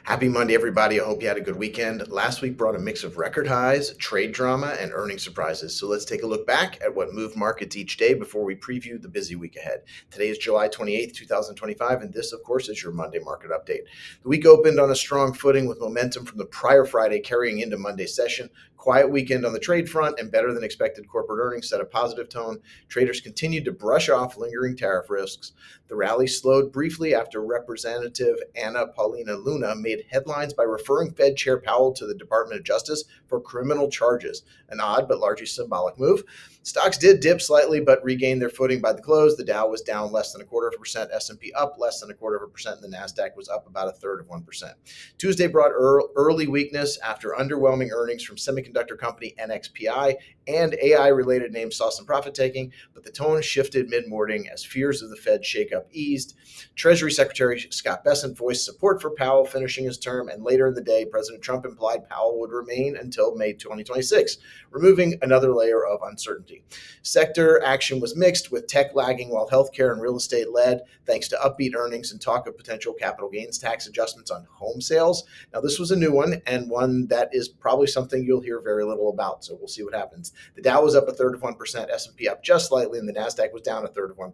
Happy Monday, everybody. I hope you had a good weekend. Last week brought a mix of record highs, trade drama, and earnings surprises. So let's take a look back at what moved markets each day before we preview the busy week ahead. Today is July 28th, 2025, and this, of course, is your Monday market update. The week opened on a strong footing with momentum from the prior Friday carrying into Monday's session. Quiet weekend on the trade front and better than expected corporate earnings set a positive tone. Traders continued to brush off lingering tariff risks. The rally slowed briefly after Representative Anna Paulina Luna made headlines by referring Fed Chair Powell to the Department of Justice for criminal charges. An odd but largely symbolic move. Stocks did dip slightly but regained their footing by the close. The Dow was down less than a quarter of a percent, S&P up less than a quarter of a percent, and the Nasdaq was up about a third of 1%. Tuesday brought early weakness after underwhelming earnings from semiconductor company NXPI and AI-related names saw some profit taking, but the tone shifted mid-morning as fears of the Fed shakeup eased. Treasury Secretary Scott Bessent voiced support for Powell finishing his term, and later in the day, President Trump implied Powell would remain until May 2026, removing another layer of uncertainty. Sector action was mixed, with tech lagging while healthcare and real estate led, thanks to upbeat earnings and talk of potential capital gains tax adjustments on home sales. Now, this was a new one, and one that is probably something you'll hear very little about, so we'll see what happens. The Dow was up a third of 1%, S&P up just slightly, and the Nasdaq was down a third of 1%.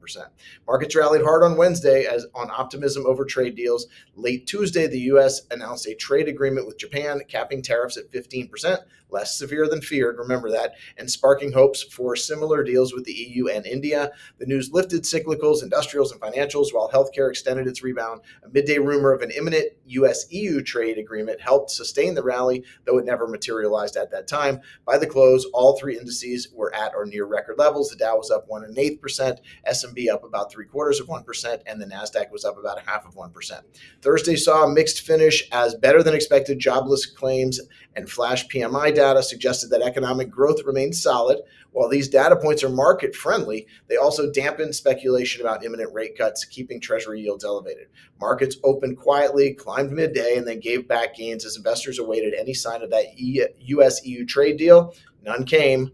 Markets rallied hard on Wednesday as on optimism over trade deals. Late Tuesday, the U.S. announced a trade agreement with Japan, capping tariffs at 15%, less severe than feared, remember that, and sparking hopes for similar deals with the EU and India. The news lifted cyclicals, industrials, and financials, while healthcare extended its rebound. A midday rumor of an imminent U.S.-EU trade agreement helped sustain the rally, though it never materialized at that time. By the close, all three indices were at or near record levels. The Dow was up 1.125%, S&P up about 0.75%, and the Nasdaq was up about 0.5%. Thursday saw a mixed finish as better than expected jobless claims and flash PMI data suggested that economic growth remained solid. While these data points are market friendly, they also dampened speculation about imminent rate cuts, keeping Treasury yields elevated. Markets opened quietly, climbed midday, and then gave back gains as investors awaited any sign of that U.S.-EU trade deal. None came.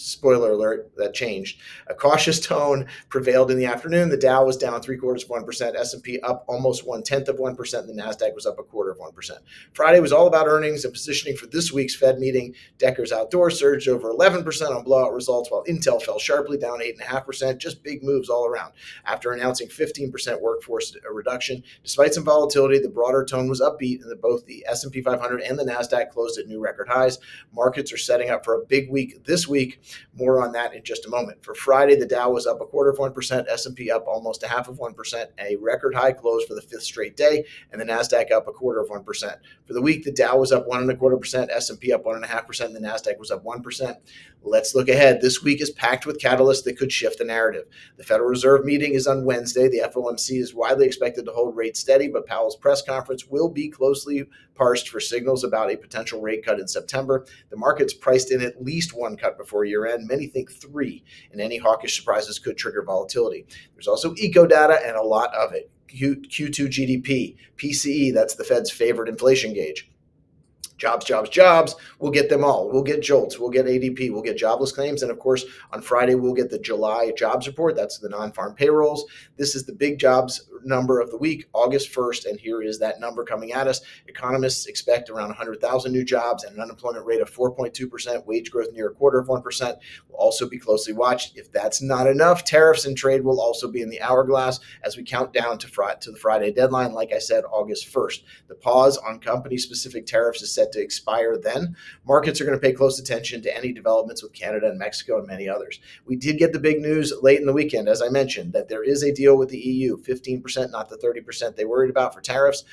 Spoiler alert, that changed. A cautious tone prevailed in the afternoon. The Dow was down 0.75%, S&P up almost 0.1%, and the Nasdaq was up a quarter of 1%. Friday was all about earnings and positioning for this week's Fed meeting. Decker's Outdoors surged over 11% on blowout results, while Intel fell sharply, down 8.5%. Just big moves all around. After announcing 15% workforce reduction, despite some volatility, the broader tone was upbeat, and both the S&P 500 and the Nasdaq closed at new record highs. Markets are setting up for a big week this week. More on that in just a moment. For Friday, the Dow was up a quarter of 1%, S&P up almost 0.5%, a record high close for the fifth straight day, and the Nasdaq up a quarter of 1%. For the week, the Dow was up 1.25%, S&P up 1.5%, and the Nasdaq was up 1%. Let's look ahead. This week is packed with catalysts that could shift the narrative. The Federal Reserve meeting is on Wednesday. The FOMC is widely expected to hold rates steady, but Powell's press conference will be closely parsed for signals about a potential rate cut in September. The market's priced in at least one cut before year-end. Many think three, and any hawkish surprises could trigger volatility. There's also eco data and a lot of it. Q2 GDP, PCE, that's the Fed's favorite inflation gauge. Jobs, jobs, jobs. We'll get them all. We'll get JOLTS. We'll get ADP. We'll get jobless claims. And of course, on Friday, we'll get the July jobs report. That's the non-farm payrolls. This is the big jobs number of the week, August 1st. And here is that number coming at us. Economists expect around 100,000 new jobs and an unemployment rate of 4.2%, wage growth near a quarter of 1%. Will also be closely watched. If that's not enough, tariffs and trade will also be in the hourglass as we count down to the Friday deadline. Like I said, August 1st. The pause on company-specific tariffs is set to expire then. Markets are going to pay close attention to any developments with Canada and Mexico and many others. We did get the big news late in the weekend, as I mentioned, that there is a deal with the EU, 15%, not the 30% they worried about for tariffs.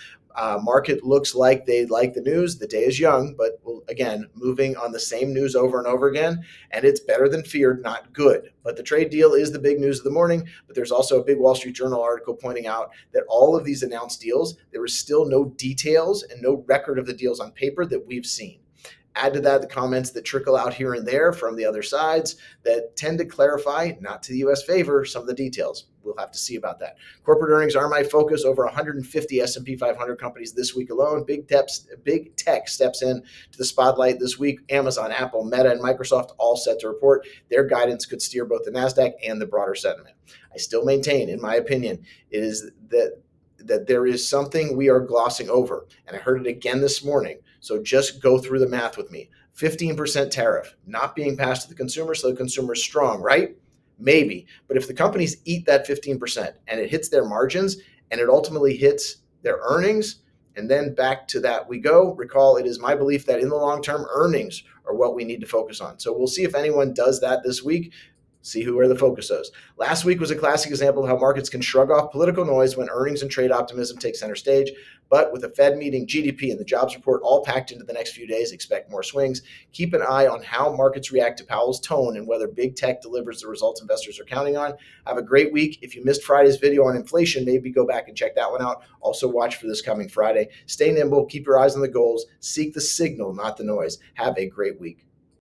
Market looks like they like the news. The day is young, but again, moving on the same news over and over again, and it's better than feared, not good. But the trade deal is the big news of the morning, but there's also a big Wall Street Journal article pointing out that all of these announced deals, there is still no details and no record of the deals on paper that we've seen. Add to that the comments that trickle out here and there from the other sides that tend to clarify, not to the U.S. favor, some of the details. We'll have to see about that. Corporate earnings are my focus. Over 150 S&P 500 companies this week alone. Big tech steps in to the spotlight this week. Amazon, Apple, Meta, and Microsoft all set to report. Their guidance could steer both the Nasdaq and the broader sentiment. I still maintain, in my opinion, it is that that there is something we are glossing over. And I heard it again this morning. So just go through the math with me. 15% tariff not being passed to the consumer, so the consumer is strong, right? Maybe. But if the companies eat that 15% and it hits their margins and it ultimately hits their earnings, and then back to that we go. Recall, it is my belief that in the long term, earnings are what we need to focus on. So we'll see if anyone does that this week. See where the focus goes. Last week was a classic example of how markets can shrug off political noise when earnings and trade optimism take center stage. But with the Fed meeting, GDP, and the jobs report all packed into the next few days, expect more swings. Keep an eye on how markets react to Powell's tone and whether big tech delivers the results investors are counting on. Have a great week. If you missed Friday's video on inflation, maybe go back and check that one out. Also watch for this coming Friday. Stay nimble, keep your eyes on the goals, seek the signal, not the noise. Have a great week.